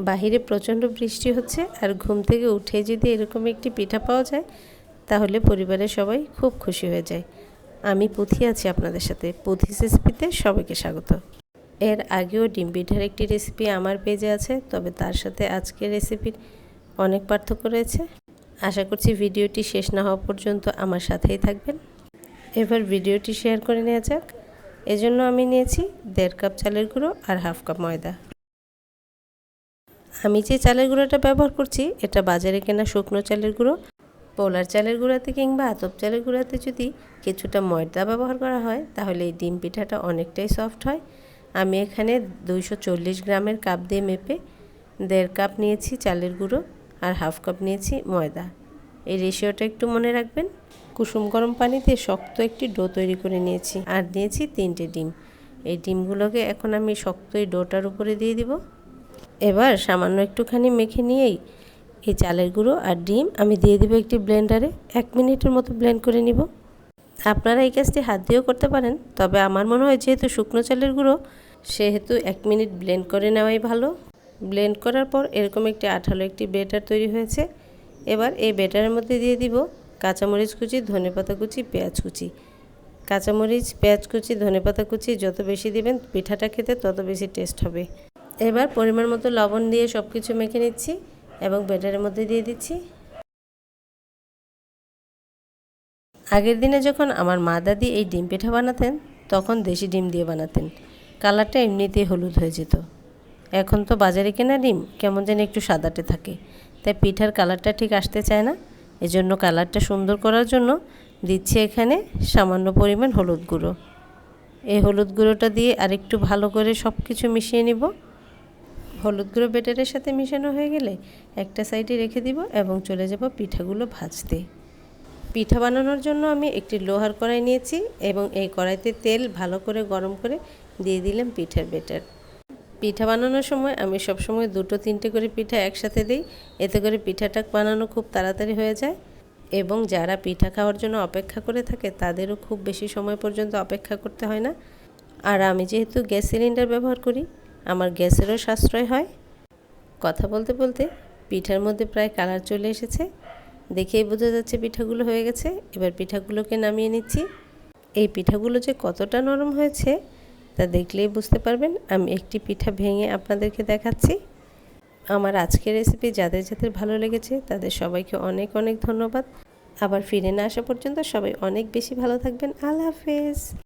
বাহিরে প্রচণ্ড বৃষ্টি হচ্ছে, আর ঘুম থেকে উঠে যদি এরকম একটি পিঠা পাওয়া যায় তাহলে পরিবারের সবাই খুব খুশি হয়ে যায়। আমি পুথি আছি আপনাদের সাথে, পুথি রেসিপিতে সবাইকে স্বাগত। এর আগেও ডিম পিঠার একটি রেসিপি আমার পেজে আছে, তবে তার সাথে আজকের রেসিপির অনেক পার্থক্য রয়েছে। আশা করছি ভিডিওটি শেষ না হওয়া পর্যন্ত আমার সাথেই থাকবেন। এবার ভিডিওটি শেয়ার করে নেওয়া যাক। এজন্য আমি নিয়েছি 1.5 কাপ চালের গুঁড়ো আর 1/2 কাপ ময়দা। আমি যে চালের গুঁড়োটা ব্যবহার করছি এটা বাজারে কেনা শুকনো চালের গুঁড়ো। পোলার চালের গুঁড়াতে কিংবা আতপ চালের গুঁড়াতে যদি কিছুটা ময়দা ব্যবহার করা হয় তাহলে এই ডিম পিঠাটা অনেকটাই সফট হয়। আমি এখানে 240 গ্রামের কাপ দিয়ে মেপে 1.5 কাপ নিয়েছি চালের গুঁড়ো আর 1/2 কাপ নিয়েছি ময়দা। এই রেশিওটা একটু মনে রাখবেন। কুসুম গরম পানিতে শক্ত একটি ডো তৈরি করে নিয়েছি আর নিয়েছি 3টে ডিম। এই ডিমগুলোকে এখন আমি শক্ত এই ডোটার উপরে দিয়ে দিব। এবার সামান্য একটুখানি মেখে নিয়েই এই চালের গুঁড়ো আর ডিম আমি দিয়ে দিব একটি ব্লেন্ডারে। 1 মিনিটের মতো ব্লেন্ড করে নিব। আপনারা এই কাজটি হাত দিয়েও করতে পারেন, তবে আমার মনে হয় যেহেতু শুকনো চালের গুঁড়ো সেহেতু 1 মিনিট ব্লেন্ড করে নেওয়াই ভালো। ব্লেন্ড করার পর এরকম একটি আঠালো একটি ব্যাটার তৈরি হয়েছে। এবার এই ব্যাটারের মধ্যে দিয়ে দিব কাঁচামরিচ কুচি, ধনেপাতা কুচি, পেঁয়াজ কুচি। কাঁচামরিচ, পেঁয়াজ কুচি, ধনেপাতা কুচি যত বেশি দিবেন পিঠাটা খেতে তত বেশি টেস্ট হবে। এবার পরিমাণ মতো লবণ দিয়ে সব কিছু মেখে নিচ্ছি এবং ব্যাটারের মধ্যে দিয়ে দিচ্ছি। আগের দিনে যখন আমার মা দাদি এই ডিম পিঠা বানাতেন তখন দেশি ডিম দিয়ে বানাতেন, কালারটা এমনিতেই হলুদ হয়ে যেত। এখন তো বাজারে কেনা ডিম কেমন যেন একটু সাদাটে থাকে, তাই পিঠার কালারটা ঠিক আসতে চায় না। এজন্য কালারটা সুন্দর করার জন্য দিচ্ছি এখানে সামান্য পরিমাণ হলুদ গুঁড়ো। এই হলুদ গুঁড়োটা দিয়ে আরেকটু ভালো করে সব কিছু মিশিয়ে নিব। হলুদ গুঁড়ো ব্যাটারের সাথে মিশানো হয়ে গেলে একটা সাইডে রেখে দিব এবং চলে যাব পিঠাগুলো ভাজতে। পিঠা বানানোর জন্য আমি একটি লোহার কড়াই নিয়েছি এবং এই কড়াইতে তেল ভালো করে গরম করে দিয়ে দিলাম পিঠার ব্যাটার। পিঠা বানানোর সময় আমি সবসময় 2-3টে করে পিঠা একসাথে দিই, এতে করে পিঠাটা বানানো খুব তাড়াতাড়ি হয়ে যায় এবং যারা পিঠা খাওয়ার জন্য অপেক্ষা করে থাকে তাদেরও খুব বেশি সময় পর্যন্ত অপেক্ষা করতে হয় না। আর আমি যেহেতু গ্যাস সিলিন্ডার ব্যবহার করি আমার গ্যাসেরও সাশ্রয় হয়। কথা বলতে বলতে পিঠার মধ্যে প্রায় কালার চলে এসেছে, দেখেই বোঝা যাচ্ছে পিঠাগুলো হয়ে গেছে। এবার পিঠাগুলোকে নামিয়ে নিচ্ছি। এই পিঠাগুলো যে কতটা নরম হয়েছে তা দেখলেই বুঝতে পারবেন। আমি একটি পিঠা ভেঙে আপনাদেরকে দেখাচ্ছি। আমার আজকের রেসিপি যাদের যাদের ভালো লেগেছে তাদের সবাইকে অনেক অনেক ধন্যবাদ। আবার ফিরে না আসা পর্যন্ত সবাই অনেক বেশি ভালো থাকবেন। আল্লাহ হাফেজ।